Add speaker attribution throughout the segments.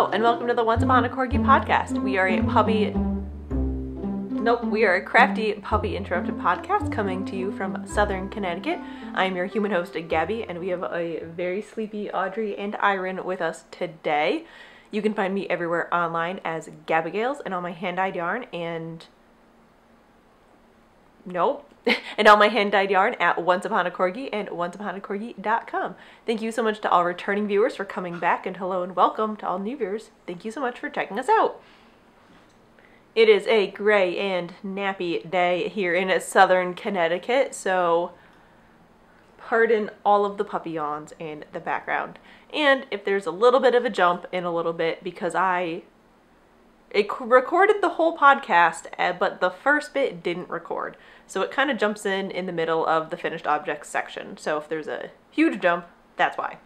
Speaker 1: Hello, and welcome to the Once Upon a Corgi podcast. We are a crafty puppy interrupted podcast coming to you from Southern Connecticut. I am your human host, Gabby, and we have a very sleepy Audrey and Iron with us today. You can find me everywhere online as Gabbigales and on my hand-dyed yarn and on my hand-dyed yarn at Once Upon a Corgi and onceuponacorgi.com. Thank you so much to all returning viewers for coming back, and hello and welcome to all new viewers. Thank you so much for checking us out. It is a gray and nappy day here in Southern Connecticut, so pardon all of the puppy yawns in the background. And if there's a little bit of a jump in a little bit, because it recorded the whole podcast, but the first bit didn't record. So it kind of jumps in the middle of the finished objects section. So if there's a huge jump, that's why.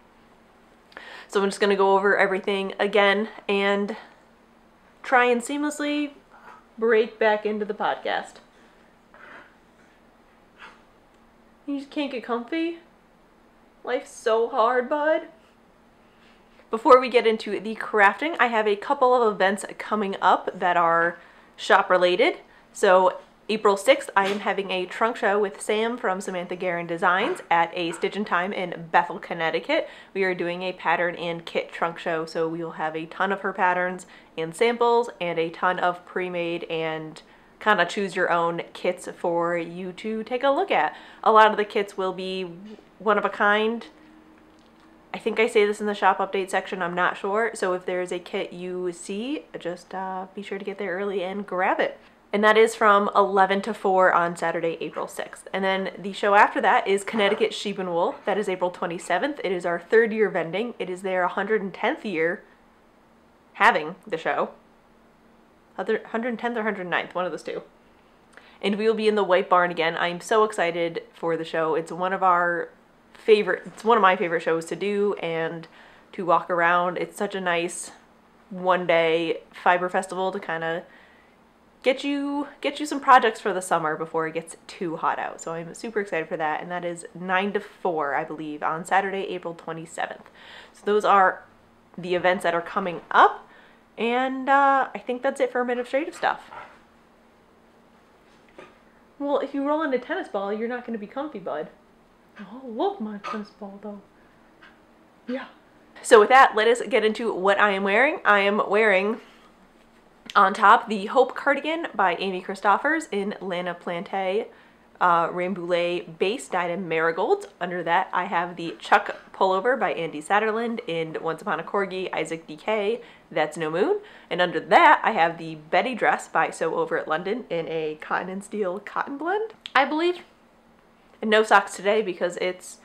Speaker 1: So I'm just going to go over everything again and try and seamlessly break back into the podcast. You just can't get comfy? Life's so hard, bud. Before we get into the crafting, I have a couple of events coming up that are shop related. So April 6th, I am having a trunk show with Sam from Samantha Guerin Designs at a Stitch in Time in Bethel, Connecticut. We are doing a pattern and kit trunk show, so we will have a ton of her patterns and samples and a ton of pre-made and kind of choose your own kits for you to take a look at. A lot of the kits will be one of a kind. I think I say this in the shop update section, I'm not sure. So if there's a kit you see, just be sure to get there early and grab it. And that is from 11 to 4 on Saturday, April 6th. And then the show after that is Connecticut Sheep and Wool. That is April 27th. It is our 3rd year vending. It is their 110th year having the show. 110th or 109th, one of those two. And we will be in the White Barn again. I'm so excited for the show. It's one of my favorite shows to do and to walk around. It's such a nice one-day fiber festival to kind of get you some projects for the summer before it gets too hot out. So I'm super excited for that, and that is 9 to 4, I believe, on Saturday, April 27th. So those are the events that are coming up, and I think that's it for administrative stuff. Well, if you roll into tennis ball, you're not going to be comfy, bud. Oh, I love my tennis ball, though. Yeah. So with that, let us get into what I am wearing. I am wearing on top the Hope cardigan by Amy Kristoffers in Lana Plantea Rambouillet base dyed in Marigolds. Under that, I have the Chuck Pullover by Andi Satterland in Once Upon a Corgi Isaac DK, That's No Moon. And under that, I have the Betty dress by Sew Over at London in a cotton and steel cotton blend, I believe. And no socks today because it's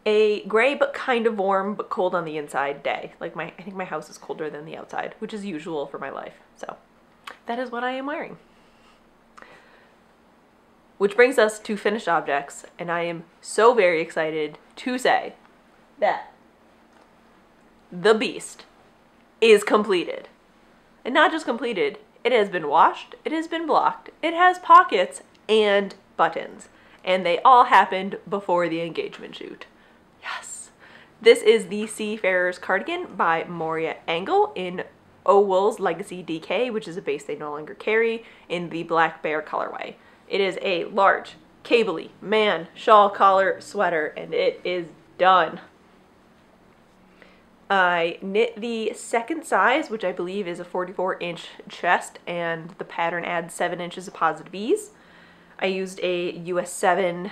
Speaker 1: a gray but kind of warm but cold on the inside day. Like I think my house is colder than the outside, which is usual for my life. So that is what I am wearing. Which brings us to finished objects, and I am so very excited to say that the beast is completed. And not just completed, it has been washed, it has been blocked, it has pockets and buttons. And they all happened before the engagement shoot. Yes. This is the Seafarer's cardigan by Moira Engel in Wool's Legacy DK, which is a base they no longer carry, in the Black Bear colorway. It is a large, cabley, man, shawl collar sweater, and it is done. I knit the second size, which I believe is a 44-inch chest, and the pattern adds 7 inches of positive ease. I used a US 7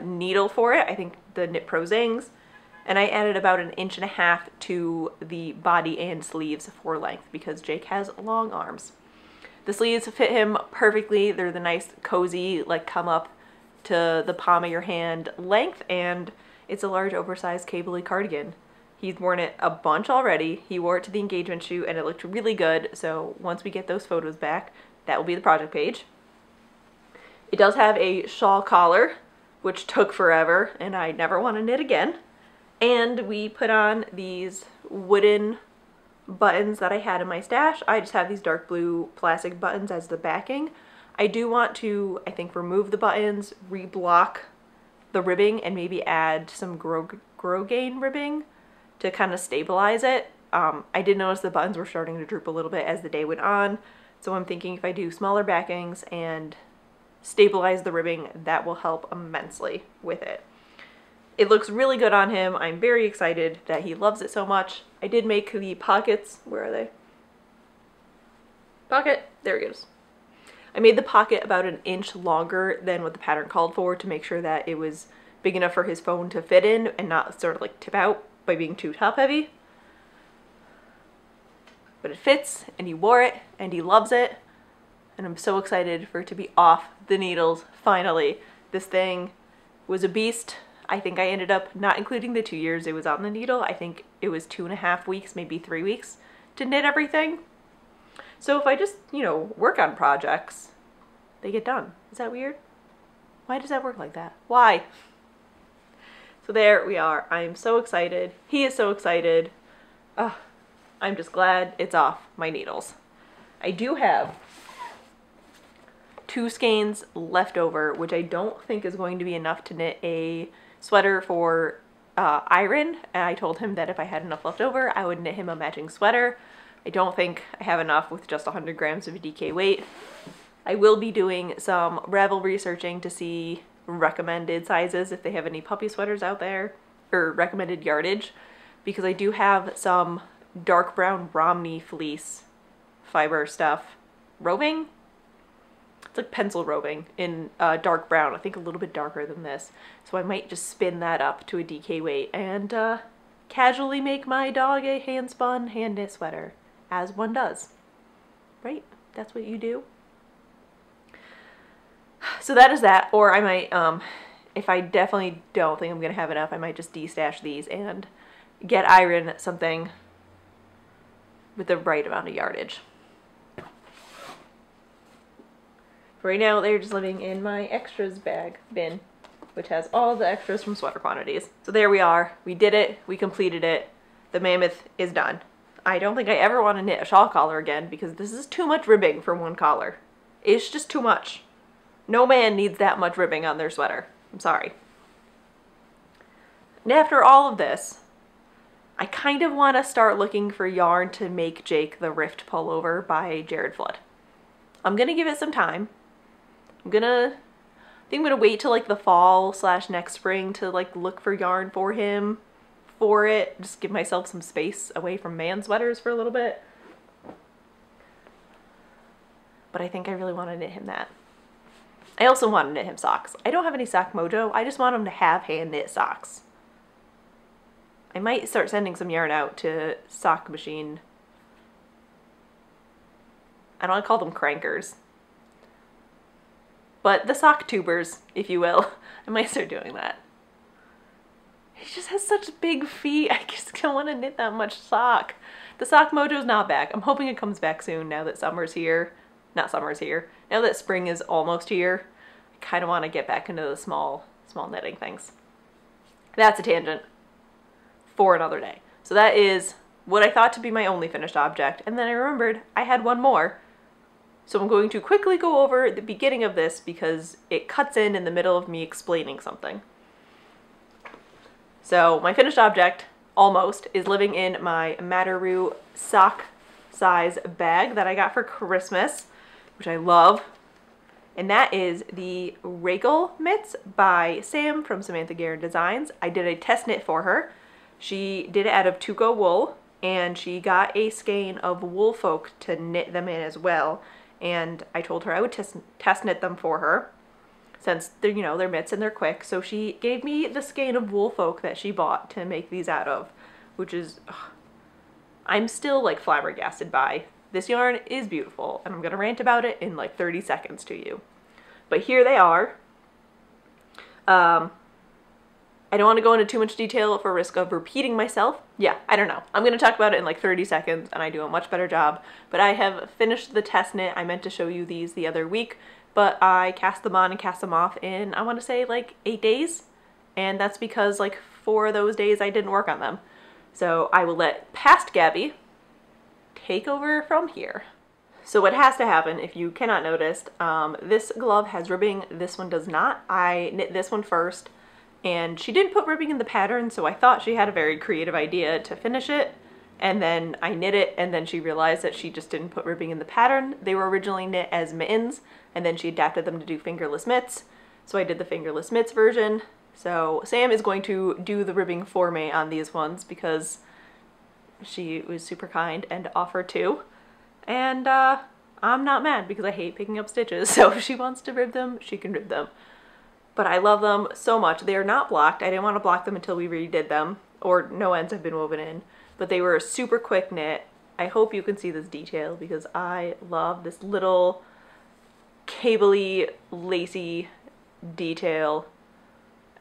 Speaker 1: needle for it, I think the Knit Pro Zings, and I added about 1.5 inches to the body and sleeves for length because Jake has long arms. The sleeves fit him perfectly. They're the nice cozy, like come up to the palm of your hand length, and it's a large oversized cabley cardigan. He's worn it a bunch already. He wore it to the engagement shoot and it looked really good, so once we get those photos back, that will be the project page. It does have a shawl collar, which took forever, and I never want to knit again. And we put on these wooden buttons that I had in my stash. I just have these dark blue plastic buttons as the backing. I do want to, I think, remove the buttons, reblock the ribbing, and maybe add some grosgrain ribbing to kind of stabilize it. I did notice the buttons were starting to droop a little bit as the day went on, so I'm thinking if I do smaller backings and stabilize the ribbing, that will help immensely with it. It looks really good on him. I'm very excited that he loves it so much. I did make the pockets. Where are they? Pocket. There it goes. I made the pocket about an inch longer than what the pattern called for to make sure that it was big enough for his phone to fit in and not sort of like tip out by being too top heavy. But it fits, and he wore it, and he loves it, and I'm so excited for it to be off the needles finally. This thing was a beast. I think I ended up, not including the 2 years it was on the needle, I think it was 2.5 weeks, maybe 3 weeks to knit everything. So if I just, you know, work on projects, they get done. Is that weird? Why does that work like that? Why? So there we are. I am so excited. He is so excited. I'm just glad it's off my needles. I do have 2 skeins left over, which I don't think is going to be enough to knit a sweater for Iron. And I told him that if I had enough left over, I would knit him a matching sweater. I don't think I have enough with just 100 grams of DK weight. I will be doing some Ravelry searching to see recommended sizes if they have any puppy sweaters out there, or recommended yardage, because I do have some dark brown Romney fleece fiber stuff roving. It's like pencil roving in dark brown, I think a little bit darker than this. So I might just spin that up to a DK weight and casually make my dog a hand-spun, hand-knit sweater, as one does. Right? That's what you do. So that is that, or I might, if I definitely don't think I'm going to have enough, I might just de-stash these and get Iron something with the right amount of yardage. Right now, they're just living in my extras bin, which has all the extras from sweater quantities. So there we are. We did it. We completed it. The mammoth is done. I don't think I ever want to knit a shawl collar again because this is too much ribbing for one collar. It's just too much. No man needs that much ribbing on their sweater. I'm sorry. And after all of this, I kind of want to start looking for yarn to make Jake the Rift Pullover by Jared Flood. I'm going to give it some time. I think I'm going to wait till like the fall / next spring to like look for yarn for him for it. Just give myself some space away from man sweaters for a little bit. But I think I really want to knit him that. I also want to knit him socks. I don't have any sock mojo. I just want him to have hand knit socks. I might start sending some yarn out to sock machine. I don't want to call them crankers, but the sock tubers, if you will. I might start doing that. He just has such big feet. I just don't want to knit that much sock. The sock mojo's not back. I'm hoping it comes back soon now that summer's here. Not summer's here. Now that spring is almost here, I kind of want to get back into the small knitting things. That's a tangent for another day. So that is what I thought to be my only finished object, and then I remembered I had one more. So I'm going to quickly go over the beginning of this because it cuts in the middle of me explaining something. So my finished object, almost, is living in my Matteroo sock size bag that I got for Christmas, which I love. And that is the Rakel mitts by Sam from Samantha Guerin Designs. I did a test knit for her. She did it out of Tuco wool, and she got a skein of WoolFolk to knit them in as well. And I told her I would test knit them for her, since they're, you know, they're mitts and they're quick. So she gave me the skein of WoolFolk that she bought to make these out of, which is, I'm still like flabbergasted by. This yarn is beautiful, and I'm gonna rant about it in like 30 seconds to you. But here they are. I don't want to go into too much detail for risk of repeating myself. Yeah, I don't know. I'm going to talk about it in like 30 seconds and I do a much better job. But I have finished the test knit. I meant to show you these the other week, but I cast them on and cast them off in, I want to say like 8 days. And that's because like 4 of those days I didn't work on them. So I will let past Gabby take over from here. So what has to happen, if you cannot notice, this glove has ribbing, this one does not. I knit this one first. And she didn't put ribbing in the pattern, so I thought she had a very creative idea to finish it. And then I knit it, and then she realized that she just didn't put ribbing in the pattern. They were originally knit as mittens, and then she adapted them to do fingerless mitts. So I did the fingerless mitts version. So Sam is going to do the ribbing for me on these ones because she was super kind and offered to. And I'm not mad because I hate picking up stitches. So if she wants to rib them, she can rib them. But I love them so much. They are not blocked. I didn't want to block them until we redid them, or no ends have been woven in. But they were a super quick knit. I hope you can see this detail because I love this little cabley, lacy detail.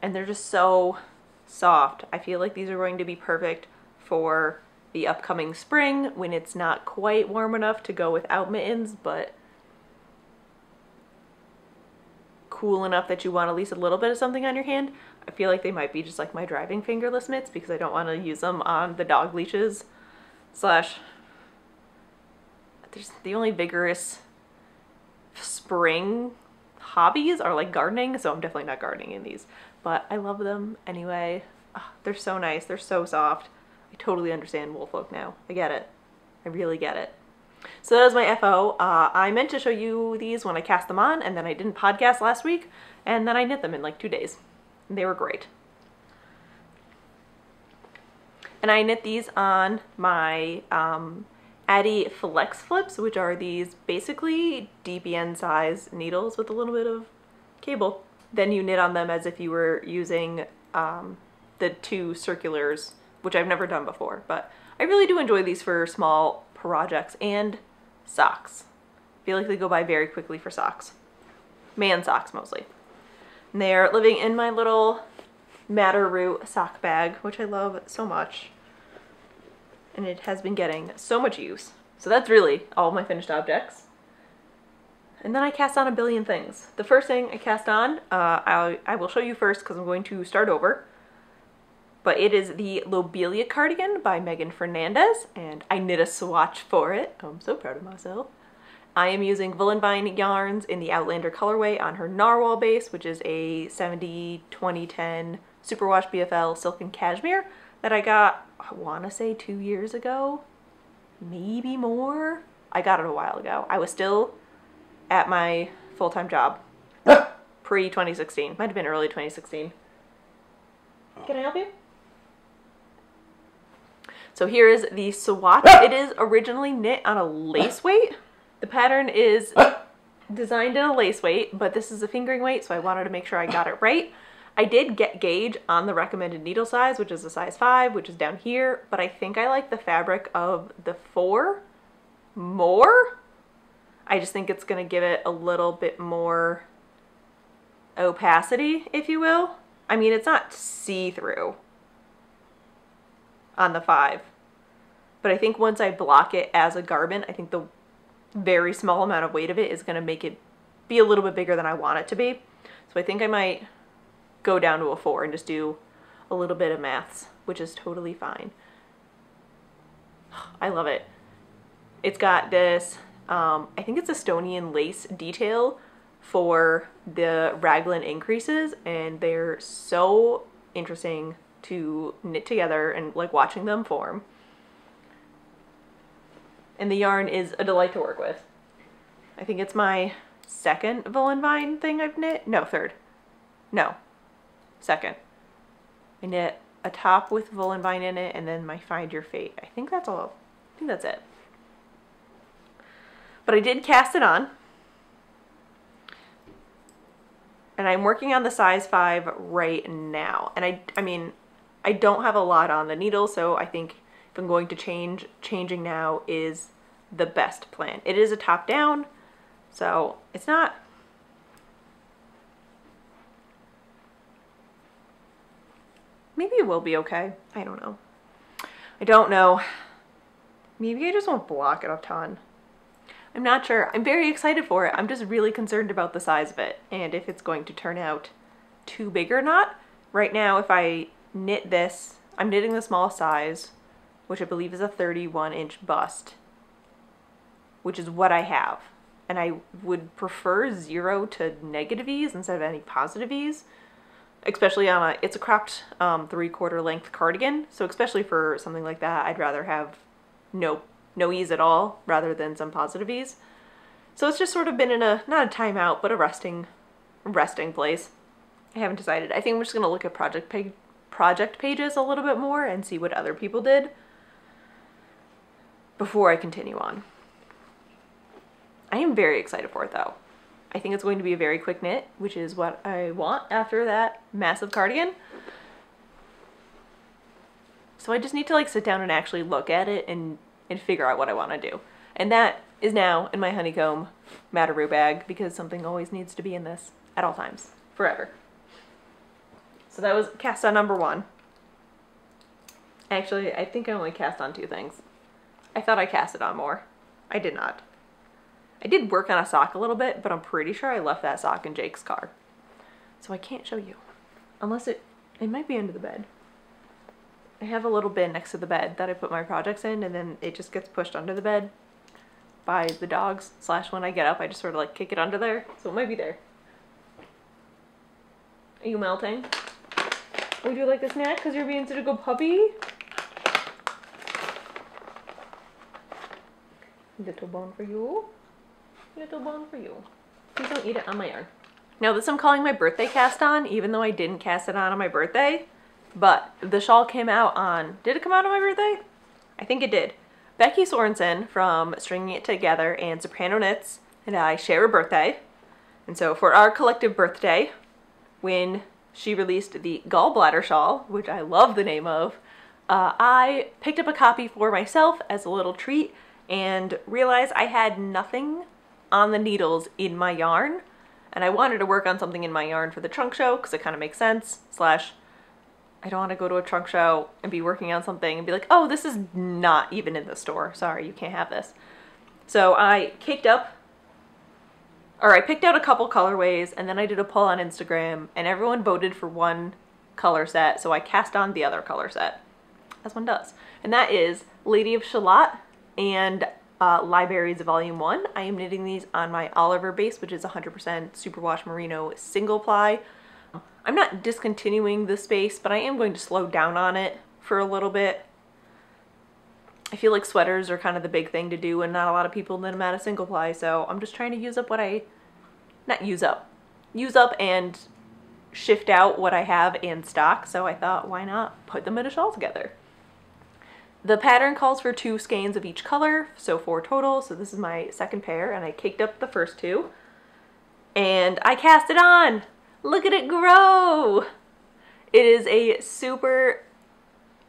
Speaker 1: And they're just so soft. I feel like these are going to be perfect for the upcoming spring when it's not quite warm enough to go without mittens, but cool enough that you want at least a little bit of something on your hand. I feel like they might be just like my driving fingerless mitts because I don't want to use them on the dog leashes. Slash, there's the only vigorous spring hobbies are like gardening, so I'm definitely not gardening in these. But I love them anyway. Oh, they're so nice. They're so soft. I totally understand WoolFolk now. I get it. I really get it. So that is my FO. I meant to show you these when I cast them on, and then I didn't podcast last week, and then I knit them in like 2 days. They were great. And I knit these on my Andi Flex Flips, which are these basically DPN size needles with a little bit of cable. Then you knit on them as if you were using the 2 circulars, which I've never done before, but I really do enjoy these for small projects and socks. I feel like they go by very quickly for socks. Man socks mostly. And they're living in my little Madder Root sock bag, which I love so much. And it has been getting so much use. So that's really all my finished objects. And then I cast on a billion things. The first thing I cast on, I will show you first because I'm going to start over. But it is the Lobelia cardigan by Meghan Fernandes, and I knit a swatch for it. I'm so proud of myself. I am using Voolenvine yarns in the Outlander colorway on her Narwhal base, which is a 70-20-10 Superwash BFL silk and cashmere that I got, I want to say 2 years ago, maybe more. I got it a while ago. I was still at my full-time job, pre-2016. Might have been early 2016. Can I help you? So here is the swatch. It is originally knit on a lace weight. The pattern is designed in a lace weight, but this is a fingering weight, so I wanted to make sure I got it right. I did get gauge on the recommended needle size, which is a size 5, which is down here, but I think I like the fabric of the 4 more. I just think it's going to give it a little bit more opacity, if you will. I mean, it's not see-through on the 5, but I think once I block it as a garment, I think the very small amount of weight of it is going to make it be a little bit bigger than I want it to be. So I think I might go down to a 4 and just do a little bit of maths, which is totally fine. I love it. It's got this, I think it's Estonian lace detail for the raglan increases, and they're so interesting to knit together and like watching them form. And the yarn is a delight to work with. I think it's my second Voolenvine thing I've knit. No, third. No, second. I knit a top with Voolenvine in it, and then my Find Your Fate. I think that's all. I think that's it. But I did cast it on. And I'm working on the size 5 right now. And I mean, I don't have a lot on the needle, so I think if I'm going to changing now is the best plan. It is a top down, so it's not, maybe it will be okay. I don't know. I don't know. Maybe I just won't block it a ton. I'm not sure. I'm very excited for it. I'm just really concerned about the size of it and if it's going to turn out too big or not. Right now, if I knit this, I'm knitting the small size, which I believe is a 31-inch bust, which is what I have. And I would prefer 0 to negative ease instead of any positive ease, especially on it's a cropped 3/4 length cardigan. So especially for something like that, I'd rather have no ease at all rather than some positive ease. So it's just sort of been in a, not a timeout, but a resting place. I haven't decided. I think I'm just going to look at project pages a little bit more and see what other people did before I continue on. I am very excited for it though. I think it's going to be a very quick knit, which is what I want after that massive cardigan. So I just need to like sit down and actually look at it and figure out what I want to do. And that is now in my honeycomb Matteroo bag because something always needs to be in this at all times, forever. So that was cast on number 1. Actually, I think I only cast on 2 things. I thought I casted on more. I did not. I did work on a sock a little bit, but I'm pretty sure I left that sock in Jake's car. So I can't show you. Unless it might be under the bed. I have a little bin next to the bed that I put my projects in, and then it just gets pushed under the bed by the dogs. / when I get up, I just sort of like kick it under there. So it might be there. Are you melting? Would you like a snack because you're being such a good puppy? Little bone for you. Little bone for you. Please don't eat it on my yarn. Now this I'm calling my birthday cast on, even though I didn't cast it on my birthday. But the shawl came out on, did it come out on my birthday? I think it did. Becky Sorensen from Stringing It Together and Soprano Knits and I share a birthday. And so for our collective birthday, when she released the Gallbladder shawl, which I love the name of, I picked up a copy for myself as a little treat and realized I had nothing on the needles in my yarn. And I wanted to work on something in my yarn for the trunk show because it kind of makes sense. / I don't want to go to a trunk show and be working on something and be like, oh, this is not even in the store. Sorry, you can't have this. So I picked out a couple colorways and then I did a poll on Instagram and everyone voted for one color set. So I cast on the other color set, as one does. And that is Lady of Shalott and Libraries Volume 1. I am knitting these on my Oliver base, which is 100% superwash merino single ply. I'm not discontinuing the space, but I am going to slow down on it for a little bit. I feel like sweaters are kind of the big thing to do and not a lot of people knit them out of single ply, so I'm just trying to use up and shift out what I have in stock, so I thought, why not put them in a shawl together? The pattern calls for 2 skeins of each color, so 4 total, so this is my second pair, and I caked up the first 2, and I cast it on! Look at it grow! It is a super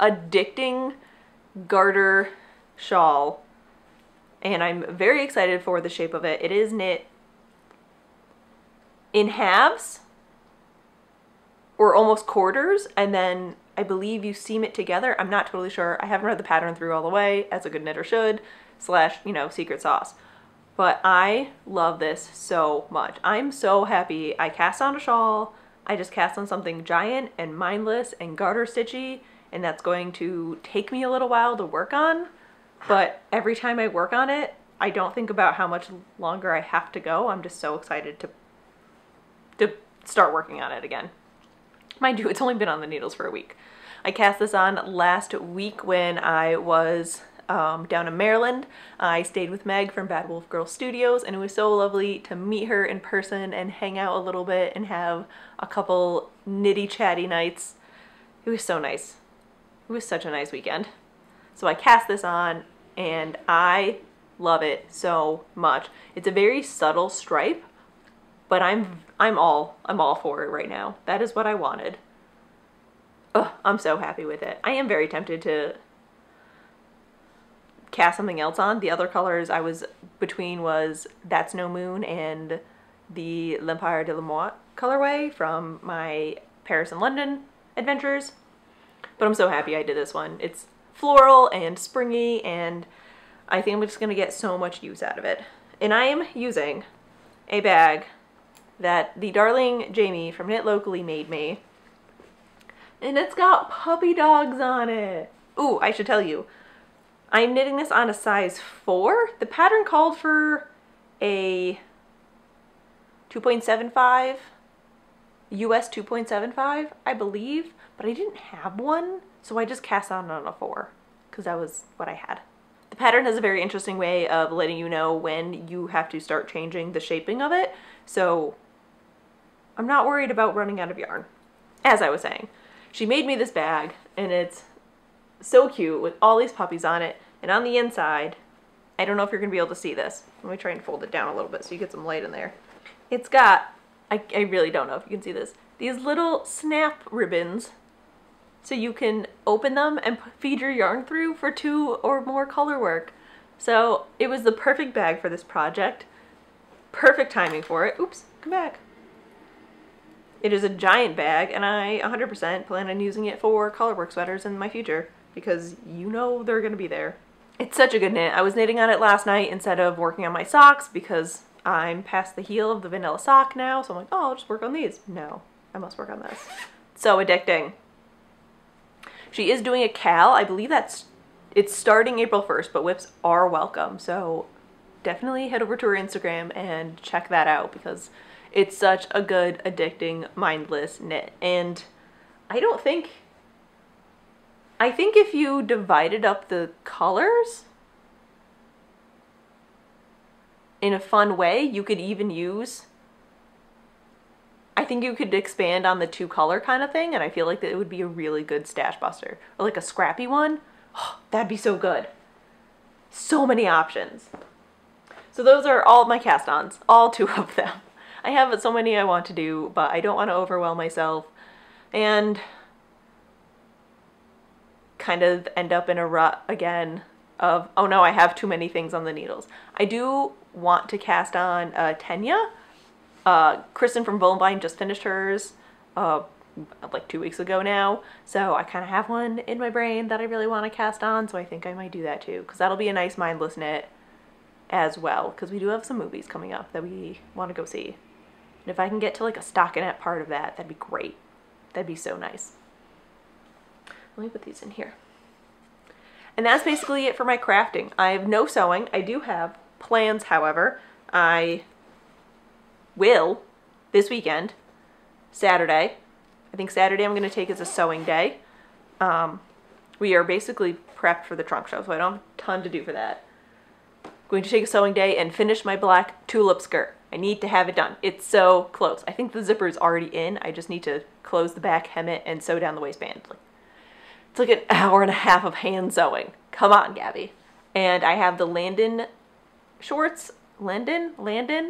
Speaker 1: addicting garter shawl, and I'm very excited for the shape of it. It is knit in halves, or almost quarters, and then I believe you seam it together. I'm not totally sure. I haven't read the pattern through all the way, as a good knitter should, / you know, secret sauce. But I love this so much. I'm so happy I cast on a shawl. I just cast on something giant and mindless and garter stitchy, and that's going to take me a little while to work on. But every time I work on it, I don't think about how much longer I have to go. I'm just so excited to start working on it again. Mind you, it's only been on the needles for a week. I cast this on last week when I was down in Maryland. I stayed with Meg from Bad Wolf Girl Studios, and it was so lovely to meet her in person and hang out a little bit and have a couple nitty chatty nights. It was so nice. It was such a nice weekend. So I cast this on and I love it so much. It's a very subtle stripe, but I'm all for it right now. That is what I wanted. Ugh, I'm so happy with it. I am very tempted to cast something else on. The other colors I was between was That's No Moon and the L'Empire de la Motte colorway from my Paris and London adventures. But I'm so happy I did this one. It's floral and springy, and I think I'm just gonna get so much use out of it. And I am using a bag that the darling Jamie from Knit Locally made me. And it's got puppy dogs on it. Ooh, I should tell you, I'm knitting this on a size 4. The pattern called for a 2.75, US 2.75, I believe, but I didn't have one, so I just cast on a 4, because that was what I had. The pattern has a very interesting way of letting you know when you have to start changing the shaping of it, so I'm not worried about running out of yarn. As I was saying, she made me this bag, and it's so cute with all these puppies on it, and on the inside, I don't know if you're going to be able to see this. Let me try and fold it down a little bit so you get some light in there. It's got, I really don't know if you can see this, these little snap ribbons so you can open them and feed your yarn through for 2 or more color work. So it was the perfect bag for this project. Perfect timing for it. Oops, come back. It is a giant bag, and I 100% plan on using it for colorwork sweaters in my future because you know they're going to be there. It's such a good knit. I was knitting on it last night instead of working on my socks because I'm past the heel of the vanilla sock now, so I'm like, oh, I'll just work on these. No, I must work on this. So addicting. She is doing a cal. I believe it's starting April 1st, but whips are welcome. So definitely head over to her Instagram and check that out because it's such a good, addicting, mindless knit. And I think if you divided up the colors in a fun way, you could even use, I think you could expand on the 2 color kind of thing, and I feel like that it would be a really good stash buster. Or like a scrappy one. Oh, that'd be so good. So many options. So those are all of my cast-ons, all 2 of them. I have so many I want to do, but I don't want to overwhelm myself and kind of end up in a rut again of, oh no, I have too many things on the needles. I do want to cast on Tenya. Kristen from Voolenvine just finished hers like 2 weeks ago now, so I kind of have one in my brain that I really want to cast on, so I think I might do that too, because that'll be a nice mindless knit as well, because we do have some movies coming up that we want to go see. And if I can get to like a stockinette part of that, that'd be great. That'd be so nice. Let me put these in here. And that's basically it for my crafting. I have no sewing. I do have plans, however. I will this weekend, Saturday. I think Saturday I'm going to take as a sewing day. We are basically prepped for the trunk show, so I don't have a ton to do for that. Going to take a sewing day and finish my black tulip skirt. I need to have it done. It's so close. I think the zipper is already in. I just need to close the back, hem it, and sew down the waistband. It's like an hour and a half of hand sewing. Come on, Gabby. And I have the Landon shorts. London? I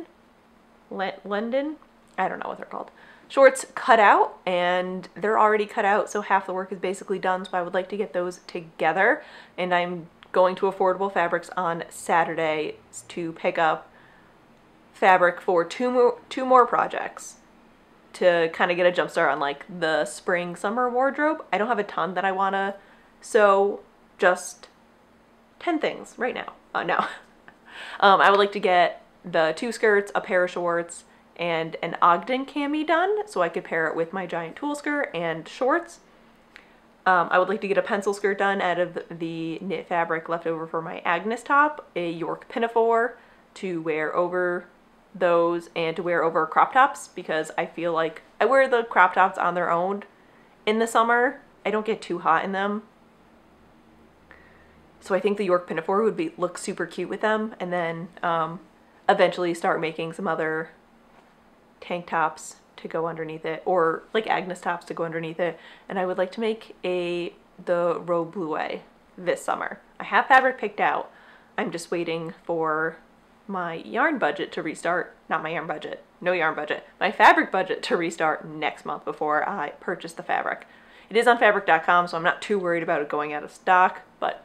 Speaker 1: don't know what they're called. Shorts cut out, and they're already cut out, so half the work is basically done, so I would like to get those together. And I'm going to Affordable Fabrics on Saturday to pick up fabric for two more projects to kind of get a jump start on like the spring summer wardrobe. I don't have a ton that I want to sew, just 10 things right now. No. I would like to get the 2 skirts, a pair of shorts, and an Ogden cami done so I could pair it with my giant tulle skirt and shorts. I would like to get a pencil skirt done out of the knit fabric left over for my Agnes top, a York pinafore to wear over those and to wear over crop tops, because I feel like I wear the crop tops on their own in the summer. I don't get too hot in them. So I think the York pinafore would look super cute with them, and then eventually start making some other tank tops to go underneath it, or like Agnes tops to go underneath it. And I would like to make the robe bluet this summer. I have fabric picked out. I'm just waiting for my yarn budget to restart. Not my yarn budget, no yarn budget. My fabric budget to restart next month before I purchase the fabric. It is on fabric.com, so I'm not too worried about it going out of stock, but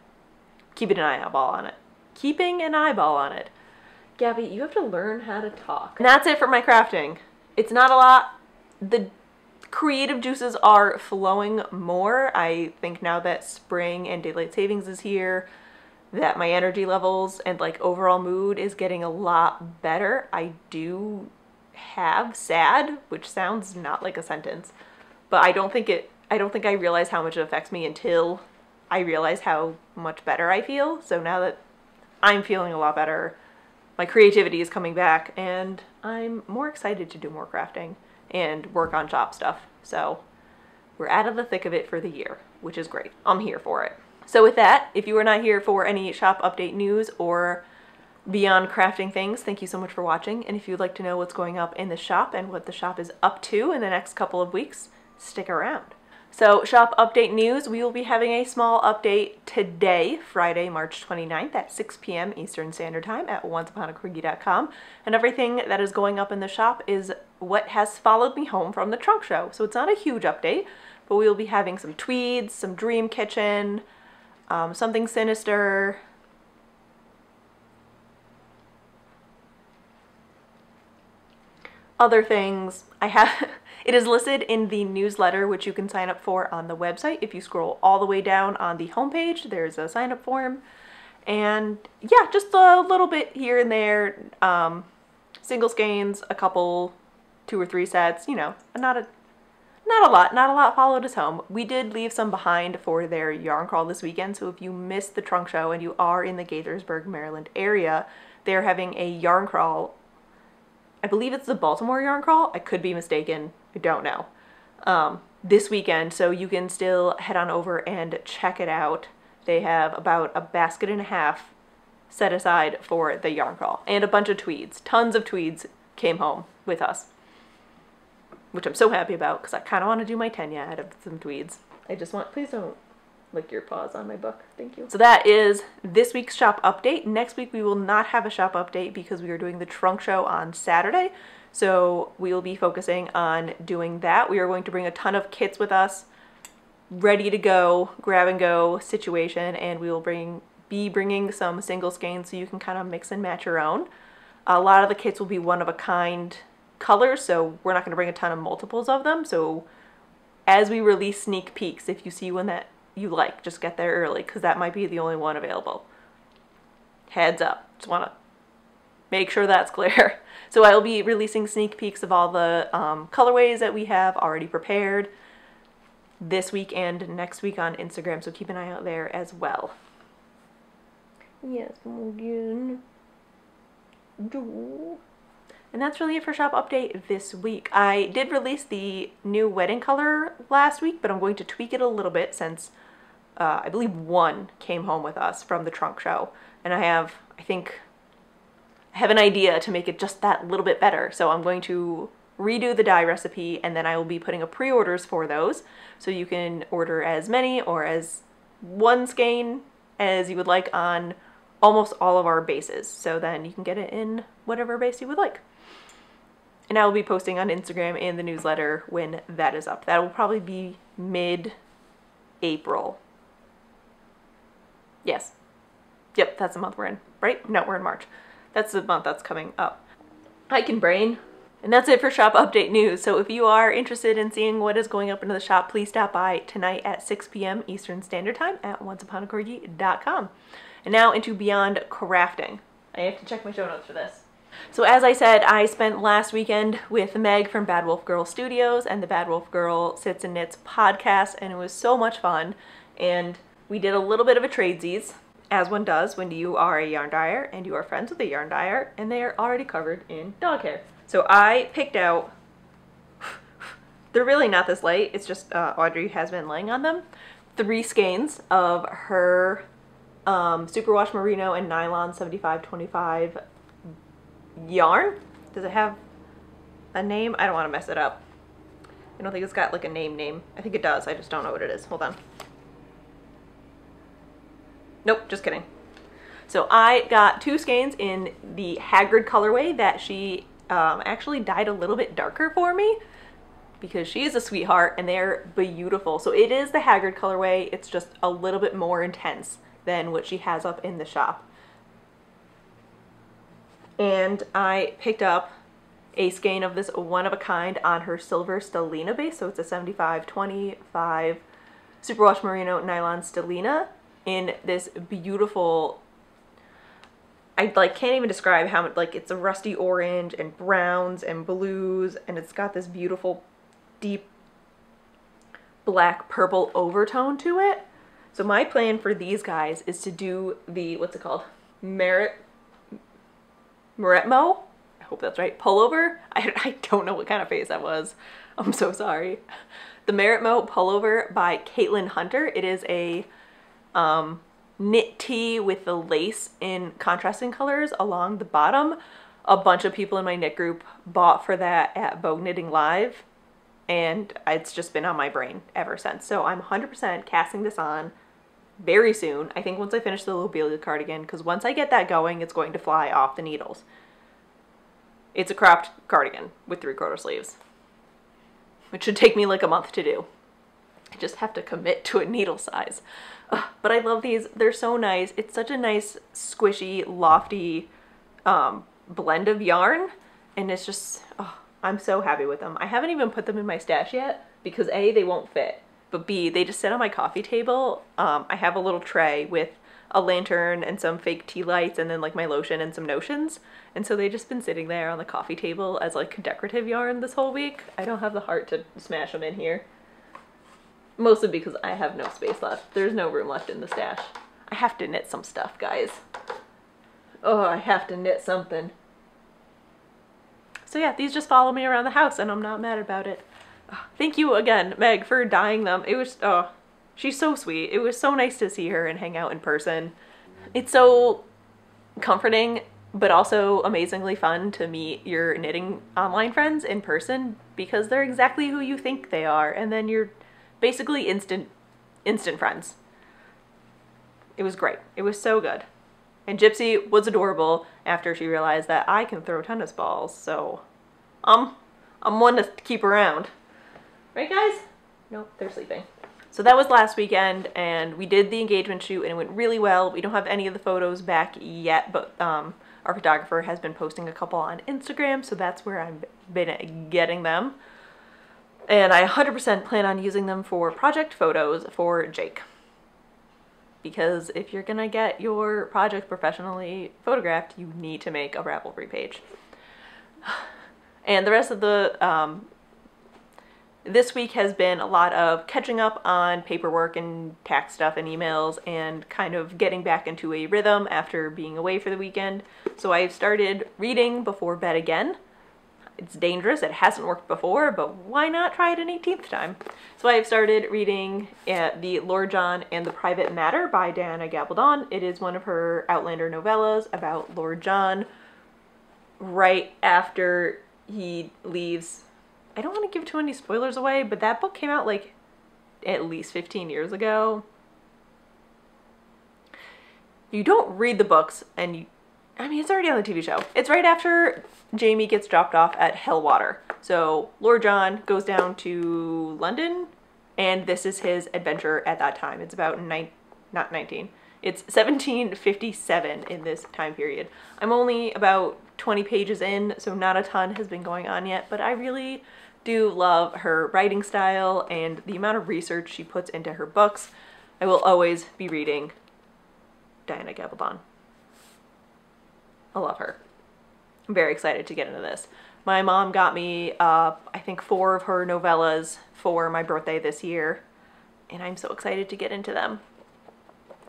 Speaker 1: keeping an eyeball on it. Keeping an eyeball on it. Gabby, you have to learn how to talk. And that's it for my crafting. It's not a lot. The creative juices are flowing more. I think now that spring and daylight savings is here, that my energy levels and like overall mood is getting a lot better. I do have sad, which sounds not like a sentence, but I don't think I realize how much it affects me until I realize how much better I feel. So now that I'm feeling a lot better, my creativity is coming back, and I'm more excited to do more crafting and work on shop stuff. So we're out of the thick of it for the year, which is great. I'm here for it. So with that, if you are not here for any shop update news or beyond crafting things, thank you so much for watching. And if you'd like to know what's going up in the shop and what the shop is up to in the next couple of weeks, stick around. So shop update news, we will be having a small update today, Friday, March 29th at 6 p.m. Eastern Standard Time at onceuponacorgi.com. And everything that is going up in the shop is what has followed me home from the trunk show. So it's not a huge update, but we will be having some tweeds, some dream kitchen, something sinister, other things. It is listed in the newsletter, which you can sign up for on the website. If you scroll all the way down on the homepage, there's a sign up form. And yeah, just a little bit here and there. Single skeins, a couple, 2 or 3 sets, you know, not a lot followed us home. We did leave some behind for their yarn crawl this weekend. So if you missed the trunk show and you are in the Gaithersburg, Maryland area, they're having a yarn crawl. I believe it's the Baltimore yarn crawl. I could be mistaken. I don't know. This weekend, so you can still head on over and check it out. They have about a basket and a half set aside for the yarn crawl and a bunch of tweeds. Tons of tweeds came home with us, which I'm so happy about because I kind of want to do my Tenya out of some tweeds. I just want, please don't lick your paws on my book. Thank you. So that is this week's shop update. Next week we will not have a shop update because we are doing the trunk show on Saturday. So we will be focusing on doing that. We are going to bring a ton of kits with us, ready to go, grab and go situation, and we will be bringing some single skeins so you can kind of mix and match your own. A lot of the kits will be one of a kind colors, so we're not going to bring a ton of multiples of them. So as we release sneak peeks, if you see one that you like, just get there early because that might be the only one available. Heads up, just want to make sure that's clear. So I will be releasing sneak peeks of all the colorways that we have already prepared this week and next week on Instagram, so keep an eye out there as well. Yes, again. And that's really it for shop update this week. I did release the new wedding color last week, but I'm going to tweak it a little bit since I believe one came home with us from the trunk show. And I have an idea to make it just that little bit better. So I'm going to redo the dye recipe, and then I will be putting up pre-orders for those. So you can order as many or as one skein as you would like on almost all of our bases. So then you can get it in whatever base you would like. And I will be posting on Instagram and the newsletter when that is up. That will probably be mid-April. Yes. Yep, that's the month we're in, right? No, we're in March. That's the month that's coming up. I can brain. And that's it for shop update news. So if you are interested in seeing what is going up into the shop, please stop by tonight at 6 p.m. Eastern Standard Time at onceuponacorgi.com. And now into Beyond Crafting. I have to check my show notes for this. So as I said, I spent last weekend with Meg from Bad Wolf Girl Studios and the Bad Wolf Girl Sits and Knits podcast, and it was so much fun. And we did a little bit of a tradesies, as one does when you are a yarn dyer and you are friends with a yarn dyer and they are already covered in dog hair. So I picked out, they're really not this light, it's just Audrey has been laying on them, 3 skeins of her superwash merino and nylon 75/25 yarn. Does it have a name? I don't want to mess it up. I don't think it's got like a name. I think it does. I just don't know what it is. Hold on. Nope, just kidding. So I got 2 skeins in the Hagrid colorway that she actually dyed a little bit darker for me because she is a sweetheart and they're beautiful. So it is the Hagrid colorway. It's just a little bit more intense than what she has up in the shop. And I picked up a skein of this one of a kind on her silver stellina base. So it's a 75/25 superwash merino nylon stellina in this beautiful, I can't even describe how much, it's a rusty orange and browns and blues, and it's got this beautiful deep black purple overtone to it. So my plan for these guys is to do the, what's it called? Meretmo? I hope that's right. Pullover? I don't know what kind of face that was. I'm so sorry. The Meretmo Pullover by Caitlin Hunter. It is a knit tee with the lace in contrasting colors along the bottom. A bunch of people in my knit group bought for that at Vogue Knitting Live, and it's just been on my brain ever since. So I'm 100% casting this on very soon. I think once I finish the Lobelia cardigan, because once I get that going, it's going to fly off the needles. It's a cropped cardigan with 3/4 sleeves, which should take me like a month to do. I just have to commit to a needle size. But I love these. They're so nice. It's such a nice, squishy, lofty blend of yarn, and it's just, I'm so happy with them. I haven't even put them in my stash yet because A, they won't fit, but B, they just sit on my coffee table. I have a little tray with a lantern and some fake tea lights and then like my lotion and some notions, and so they've just been sitting there on the coffee table as like decorative yarn this whole week. I don't have the heart to smash them in here, mostly because I have no space left. There's no room left in the stash. I have to knit some stuff, guys. Oh, I have to knit something. So yeah, these just follow me around the house and I'm not mad about it. Thank you again, Meg, for dyeing them. It was, she's so sweet. It was so nice to see her and hang out in person. It's so comforting, but also amazingly fun to meet your knitting online friends in person because they're exactly who you think they are, and then you're basically instant friends. It was great. It was so good. And Gypsy was adorable after she realized that I can throw tennis balls, so I'm one to keep around. Right, guys? Nope, they're sleeping. So that was last weekend, and we did the engagement shoot, and it went really well. We don't have any of the photos back yet, but our photographer has been posting a couple on Instagram, so that's where I've been getting them. And I 100% plan on using them for project photos for Jake. Because if you're gonna get your project professionally photographed, you need to make a Ravelry page. And the rest of the, this week has been a lot of catching up on paperwork and tax stuff and emails and kind of getting back into a rhythm after being away for the weekend. So I've started reading before bed again. It's dangerous, it hasn't worked before, but why not try it an 18th time? So I've started reading the Lord John and the Private Matter by Diana Gabaldon. It is one of her Outlander novellas about Lord John right after he leaves. I don't want to give too many spoilers away, but that book came out like at least 15 years ago. You don't read the books and you, I mean, it's already on the TV show. It's right after Jamie gets dropped off at Hellwater. So Lord John goes down to London, and this is his adventure at that time. It's about it's 1757 in this time period. I'm only about 20 pages in, so not a ton has been going on yet, but I really do love her writing style and the amount of research she puts into her books. I will always be reading Diana Gabaldon. I love her. I'm very excited to get into this. My mom got me, I think 4 of her novellas for my birthday this year, and I'm so excited to get into them.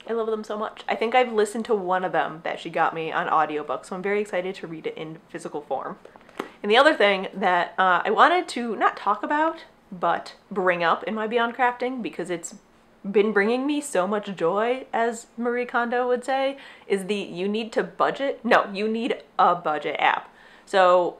Speaker 1: I love them so much. I think I've listened to one of them that she got me on audiobook, so I'm very excited to read it in physical form. And the other thing that I wanted to not talk about, but bring up in my Beyond Crafting, because it's been bringing me so much joy, as Marie Kondo would say, is the you need a budget app. So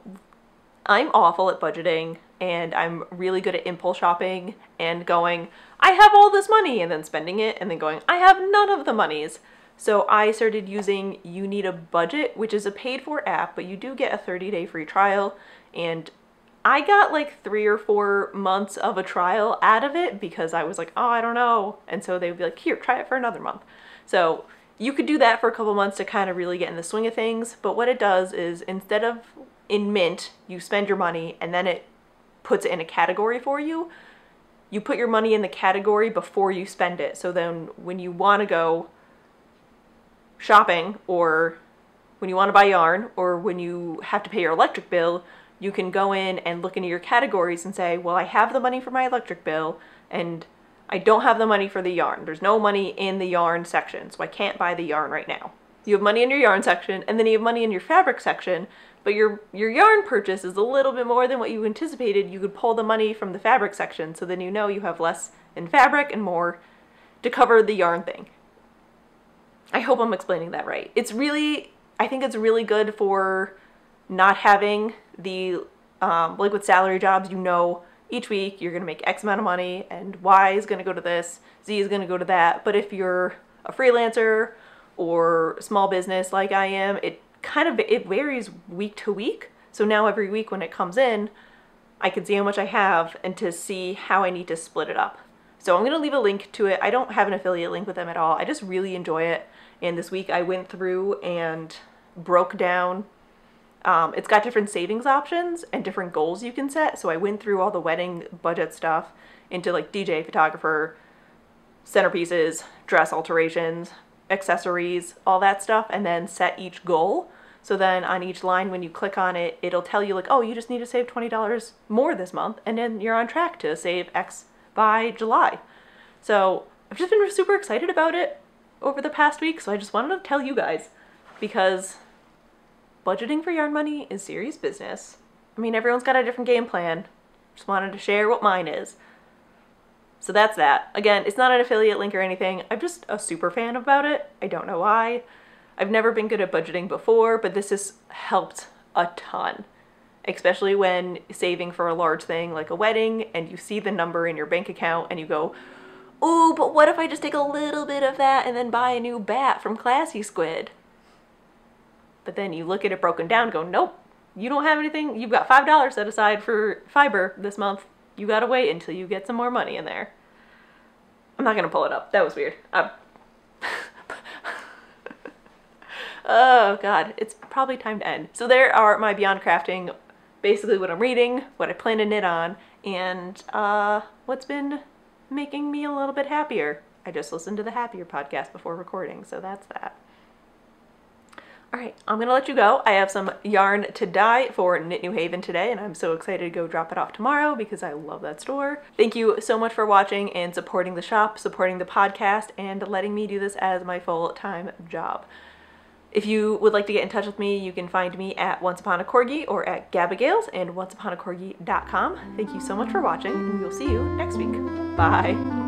Speaker 1: I'm awful at budgeting, and I'm really good at impulse shopping and going, I have all this money, and then spending it, and then going, I have none of the monies. So I started using You Need a Budget, which is a paid for app, but you do get a 30-day free trial, and I got like 3 or 4 months of a trial out of it because I was like, oh, I don't know. And so they would be like, here, try it for another month. So you could do that for a couple months to kind of really get in the swing of things. But what it does is instead of in Mint, you spend your money and then it puts it in a category for you. You put your money in the category before you spend it. So then when you want to go shopping, or when you want to buy yarn, or when you have to pay your electric bill, you can go in and look into your categories and say, well, I have the money for my electric bill and I don't have the money for the yarn. There's no money in the yarn section, so I can't buy the yarn right now. You have money in your yarn section, and then you have money in your fabric section, but your yarn purchase is a little bit more than what you anticipated. You could pull the money from the fabric section, so then you know you have less in fabric and more to cover the yarn thing. I hope I'm explaining that right. It's really, I think it's really good for not having the, like with salary jobs, you know, each week you're going to make X amount of money and Y is going to go to this, Z is going to go to that. But if you're a freelancer or small business like I am, it varies week to week. So now every week when it comes in, I can see how much I have and to see how I need to split it up. So I'm going to leave a link to it. I don't have an affiliate link with them at all. I just really enjoy it. And this week I went through and broke down. It's got different savings options and different goals you can set. So I went through all the wedding budget stuff into like DJ, photographer, centerpieces, dress alterations, accessories, all that stuff, and then set each goal. So then on each line, when you click on it, it'll tell you like, oh, you just need to save $20 more this month, and then you're on track to save X by July. So I've just been super excited about it over the past week, so I just wanted to tell you guys, because budgeting for yarn money is serious business. I mean, everyone's got a different game plan. Just wanted to share what mine is. So that's that. Again, it's not an affiliate link or anything. I'm just a super fan about it. I don't know why. I've never been good at budgeting before, but this has helped a ton. Especially when saving for a large thing like a wedding and you see the number in your bank account and you go, ooh, but what if I just take a little bit of that and then buy a new bat from Classy Squid? But then you look at it broken down and go, nope, you don't have anything. You've got $5 set aside for fiber this month. You gotta wait until you get some more money in there. I'm not gonna pull it up. That was weird. Oh God, it's probably time to end. So there are my Beyond Crafting, basically what I'm reading, what I plan to knit on, and what's been making me a little bit happier. I just listened to the Happier podcast before recording, so that's that. All right, I'm gonna let you go. I have some yarn to dye for Knit New Haven today, and I'm so excited to go drop it off tomorrow because I love that store. Thank you so much for watching and supporting the shop, supporting the podcast, and letting me do this as my full-time job. If you would like to get in touch with me, you can find me at Once Upon a Corgi or at Gabagales and onceuponacorgi.com. Thank you so much for watching, and we'll see you next week. Bye.